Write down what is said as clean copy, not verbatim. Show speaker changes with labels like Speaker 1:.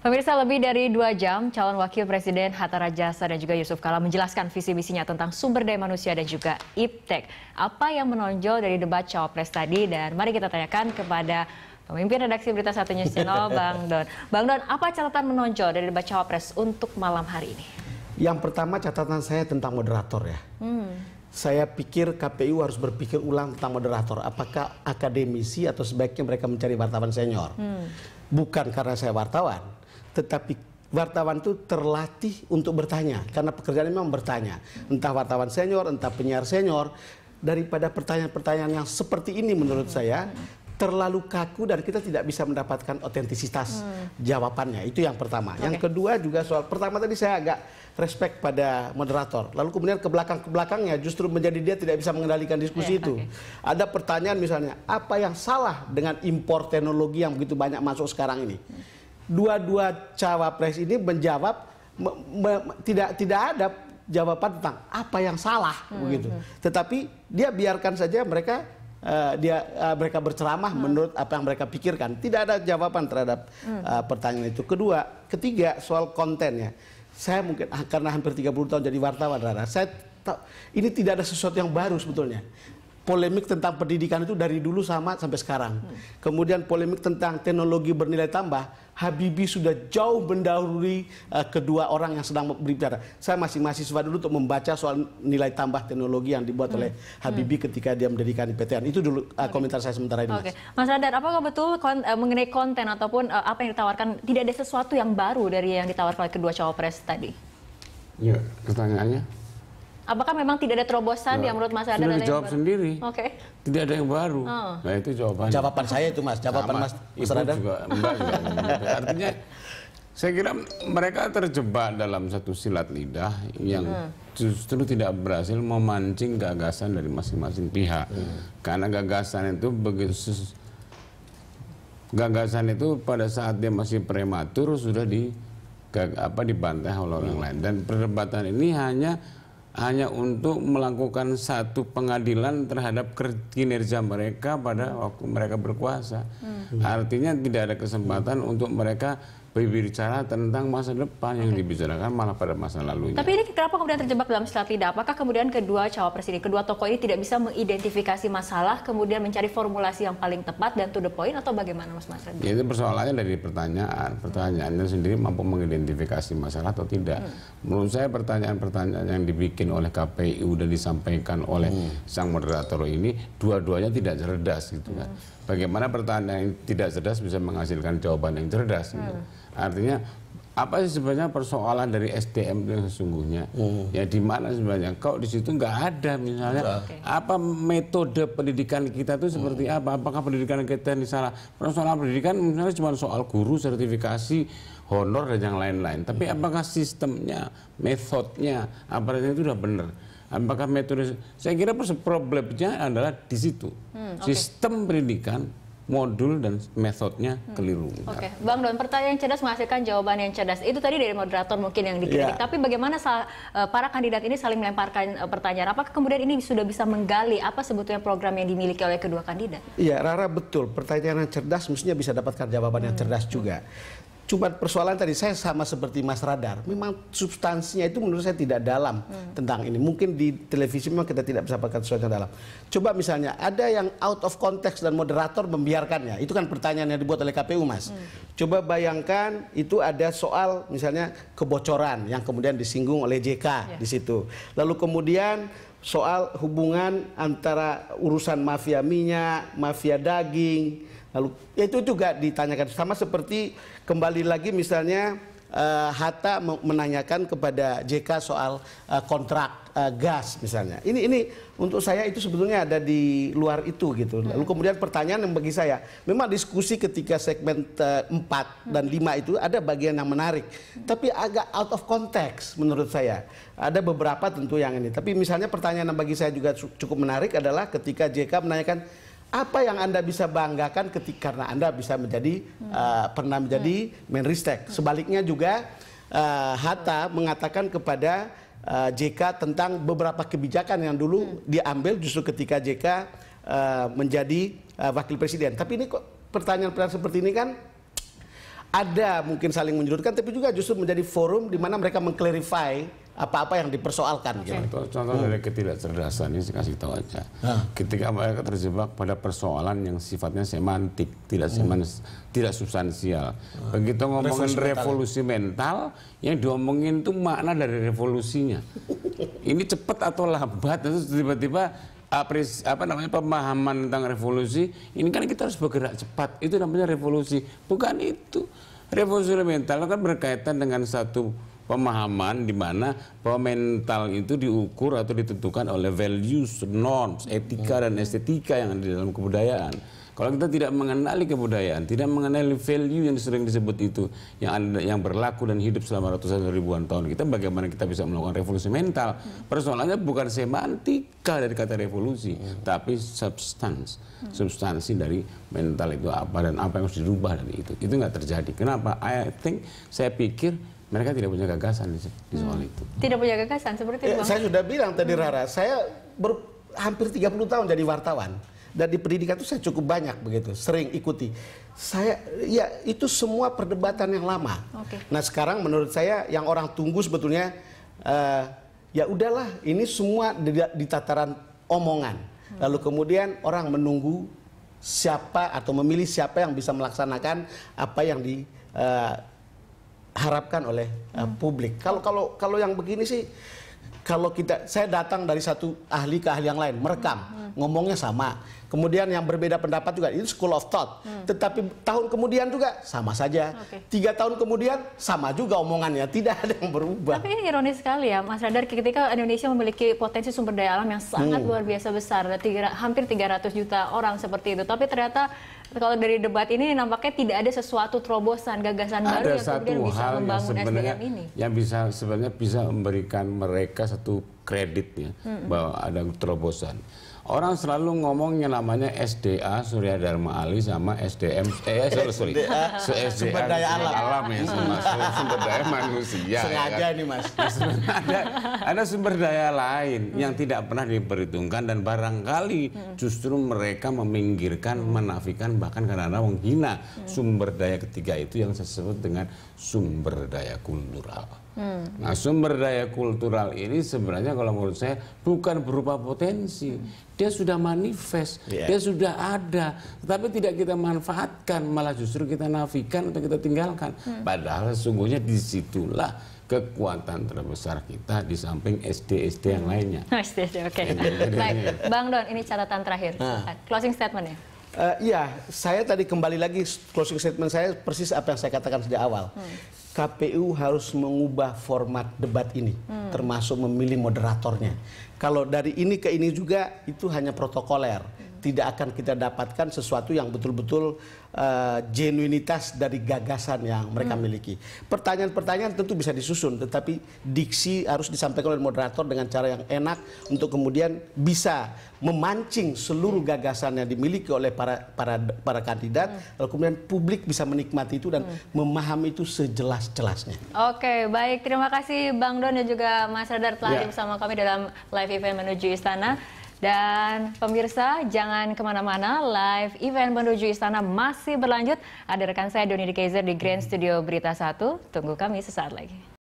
Speaker 1: Pemirsa, lebih dari 2 jam, calon wakil presiden Hatta Rajasa dan juga Yusuf Kala menjelaskan visi misinya tentang sumber daya manusia dan juga iptek. Apa yang menonjol dari debat cawapres tadi, dan mari kita tanyakan kepada pemimpin redaksi Berita 1 News Channel, Bang Don. Bang Don, apa catatan menonjol dari debat cawapres untuk malam hari ini?
Speaker 2: Yang pertama, catatan saya tentang moderator ya. Saya pikir KPU harus berpikir ulang tentang moderator. Apakah akademisi atau sebaiknya mereka mencari wartawan senior? Bukan karena saya wartawan, tetapi wartawan itu terlatih untuk bertanya. Karena pekerjaannya memang bertanya. Entah wartawan senior, entah penyiar senior. Daripada pertanyaan-pertanyaan yang seperti ini menurut saya terlalu kaku dan kita tidak bisa mendapatkan otentisitas jawabannya. Itu yang pertama. Yang kedua juga soal, pertama tadi saya agak respect pada moderator. Lalu kemudian ke belakangnya justru menjadi dia tidak bisa mengendalikan diskusi itu. Ada pertanyaan misalnya, apa yang salah dengan impor teknologi yang begitu banyak masuk sekarang ini? Dua-dua cawapres ini menjawab tidak ada jawaban tentang apa yang salah begitu. Tetapi dia biarkan saja mereka mereka berceramah menurut apa yang mereka pikirkan. Tidak ada jawaban terhadap pertanyaan itu. Ketiga soal kontennya. Saya mungkin karena hampir 30 tahun jadi wartawan, saya tahu ini tidak ada sesuatu yang baru sebetulnya. Polemik tentang pendidikan itu dari dulu sama sampai sekarang. Kemudian polemik tentang teknologi bernilai tambah, Habibie sudah jauh mendahului kedua orang yang sedang berbicara. Saya masih mahasiswa dulu untuk membaca soal nilai tambah teknologi yang dibuat oleh Habibie ketika dia mendirikan IPTN. Itu dulu komentar saya sementara ini.
Speaker 1: Mas Radar, apakah betul mengenai konten ataupun apa yang ditawarkan tidak ada sesuatu yang baru dari yang ditawarkan oleh kedua cawapres tadi?
Speaker 3: Ya, pertanyaannya.
Speaker 1: Apakah memang tidak ada terobosan yang menurut Mas Radar?
Speaker 3: Sudah dijawab sendiri. Tidak ada yang baru. Nah, itu jawabannya.
Speaker 2: Jawaban saya itu, Mas. Jawaban Mas Radar
Speaker 3: juga enggak. Artinya saya kira mereka terjebak dalam satu silat lidah yang justru tidak berhasil memancing gagasan dari masing-masing pihak. Karena gagasan itu pada saat dia masih prematur sudah dibantah oleh orang lain. Dan perdebatan ini hanya untuk melakukan satu pengadilan terhadap kinerja mereka pada waktu mereka berkuasa. Artinya tidak ada kesempatan untuk mereka berbicara tentang masa depan yang dibicarakan malah pada masa lalunya.
Speaker 1: Tapi ini kenapa kemudian terjebak dalam silat lidah? Apakah kemudian kedua cawapres ini, kedua tokoh ini tidak bisa mengidentifikasi masalah, kemudian mencari formulasi yang paling tepat dan to the point, atau bagaimana, Mas Radar?
Speaker 3: Ya, itu persoalannya dari pertanyaannya sendiri mampu mengidentifikasi masalah atau tidak. Menurut saya pertanyaan-pertanyaan yang dibikin oleh KPU dan disampaikan oleh sang moderator ini dua-duanya tidak cerdas gitu kan. Bagaimana pertanyaan yang tidak cerdas bisa menghasilkan jawaban yang cerdas gitu. Artinya apa sih sebenarnya persoalan dari SDM yang sesungguhnya? Ya di mana sebenarnya? Kok di situ nggak ada misalnya apa metode pendidikan kita itu seperti apa? Apakah pendidikan kita ini salah? Persoalan pendidikan misalnya cuma soal guru, sertifikasi, honor dan yang lain-lain. Tapi apakah sistemnya, metodenya, aparatnya itu sudah benar? Apakah metode? Saya kira problemnya adalah di situ. Sistem pendidikan, modul dan metodenya keliru.
Speaker 1: Bang Don, pertanyaan yang cerdas menghasilkan jawaban yang cerdas. Itu tadi dari moderator mungkin yang dikritik. Tapi bagaimana para kandidat ini saling melemparkan pertanyaan? Apakah kemudian ini sudah bisa menggali apa sebetulnya program yang dimiliki oleh kedua kandidat?
Speaker 2: Iya, Rara, betul. Pertanyaan yang cerdas mestinya bisa dapatkan jawaban yang cerdas juga. Cuma persoalan tadi saya sama seperti Mas Radar, memang substansinya itu menurut saya tidak dalam tentang ini. Mungkin di televisi memang kita tidak bisa dapatkan sesuatu yang dalam. Coba misalnya ada yang out of context dan moderator membiarkannya. Itu kan pertanyaan yang dibuat oleh KPU, Mas. Coba bayangkan itu ada soal misalnya kebocoran yang kemudian disinggung oleh JK di situ. Lalu kemudian soal hubungan antara urusan mafia minyak, mafia daging. Lalu itu juga ditanyakan, sama seperti kembali lagi misalnya Hatta menanyakan kepada JK soal kontrak gas misalnya. Ini untuk saya itu sebetulnya ada di luar itu gitu. Lalu kemudian pertanyaan yang bagi saya, memang diskusi ketika segmen 4 dan 5 itu ada bagian yang menarik, tapi agak out of context menurut saya. Ada beberapa tentu yang ini. Tapi misalnya pertanyaan yang bagi saya juga cukup menarik adalah ketika JK menanyakan, apa yang Anda bisa banggakan karena Anda bisa menjadi pernah menjadi Menristek. Sebaliknya juga Hatta mengatakan kepada JK tentang beberapa kebijakan yang dulu diambil justru ketika JK menjadi wakil presiden. Tapi ini kok pertanyaan-pertanyaan seperti ini kan ada mungkin saling menyudutkan, tapi juga justru menjadi forum di mana mereka mengklarify apa-apa yang dipersoalkan.
Speaker 3: Contoh dari ketidakcerdasan ini saya kasih tahu aja. Ketika mereka terjebak pada persoalan yang sifatnya semantik, tidak substansial. Begitu ngomongin revolusi mental, yang diomongin itu makna dari revolusinya. Ini cepat atau lambat, terus tiba-tiba pemahaman tentang revolusi ini kan kita harus bergerak cepat, itu namanya revolusi, bukan itu. Revolusi mental kan berkaitan dengan satu pemahaman di mana bahwa mental itu diukur atau ditentukan oleh values, norms, etika dan estetika yang ada di dalam kebudayaan. Kalau kita tidak mengenali kebudayaan, tidak mengenali value yang sering disebut itu, yang berlaku dan hidup selama ratusan ribuan tahun, kita bagaimana kita bisa melakukan revolusi mental? Persoalannya bukan semantika dari kata revolusi, tapi substansi dari mental itu apa dan apa yang harus dirubah dari itu. Itu nggak terjadi. Kenapa? Saya pikir mereka tidak punya gagasan di soal itu.
Speaker 1: Tidak punya gagasan seperti itu, Bang?
Speaker 2: Saya sudah bilang tadi, Rara, saya hampir 30 tahun jadi wartawan. Dan di pendidikan itu saya cukup banyak begitu, sering ikuti. Ya itu semua perdebatan yang lama. Nah sekarang menurut saya yang orang tunggu sebetulnya, ya udahlah, ini semua di tataran omongan. Lalu kemudian orang menunggu siapa atau memilih siapa yang bisa melaksanakan apa yang diharapkan oleh publik. Kalau yang begini sih, saya datang dari satu ahli ke ahli yang lain, merekam, ngomongnya sama. Kemudian yang berbeda pendapat juga, itu school of thought. Tetapi tahun kemudian juga sama saja. 3 tahun kemudian sama juga omongannya, tidak ada yang berubah.
Speaker 1: Tapi ini ironis sekali ya, Mas Radar, ketika Indonesia memiliki potensi sumber daya alam yang sangat luar biasa besar, hampir 300 juta orang seperti itu. Tapi ternyata kalau dari debat ini nampaknya tidak ada sesuatu terobosan, gagasan baru yang kemudian bisa membangun SDM ini.
Speaker 3: Yang sebenarnya bisa memberikan mereka satu kredit ya, bahwa ada terobosan. Orang selalu ngomong yang namanya SDA, Surya Dharma Ali, sama SDM,
Speaker 2: sumber daya alam
Speaker 3: ya, sumber daya manusia.
Speaker 2: Sengaja
Speaker 3: ya kan?
Speaker 2: Nih Mas.
Speaker 3: Ada sumber daya lain yang tidak pernah diperhitungkan dan barangkali justru mereka meminggirkan, menafikan, bahkan kadang-kadang menghina sumber daya ketiga itu yang saya sebut dengan sumber daya kultural. Nah, sumber daya kultural ini sebenarnya kalau menurut saya bukan berupa potensi. Dia sudah manifest, dia sudah ada, tetapi tidak kita manfaatkan, malah justru kita nafikan atau kita tinggalkan. Padahal sesungguhnya disitulah kekuatan terbesar kita di samping SD yang lainnya.
Speaker 1: SD, oke. Baik, Bang Don, ini catatan terakhir. Closing statement ya?
Speaker 2: Iya, saya tadi kembali lagi closing statement saya persis apa yang saya katakan sejak awal. KPU harus mengubah format debat ini, termasuk memilih moderatornya. Kalau dari ini ke ini juga itu hanya protokoler, tidak akan kita dapatkan sesuatu yang betul-betul genuinitas dari gagasan yang mereka miliki. Pertanyaan-pertanyaan tentu bisa disusun, tetapi diksi harus disampaikan oleh moderator dengan cara yang enak untuk kemudian bisa memancing seluruh gagasan yang dimiliki oleh para kandidat, lalu kemudian publik bisa menikmati itu dan memahami itu sejelas-jelasnya. Oke,
Speaker 1: baik, terima kasih Bang Don dan juga Mas Radar telah bersama kami dalam live event menuju Istana. Dan pemirsa, jangan kemana-mana, live event menuju Istana masih berlanjut. Ada rekan saya Doni Kaiser di Grand Studio Berita 1. Tunggu kami sesaat lagi.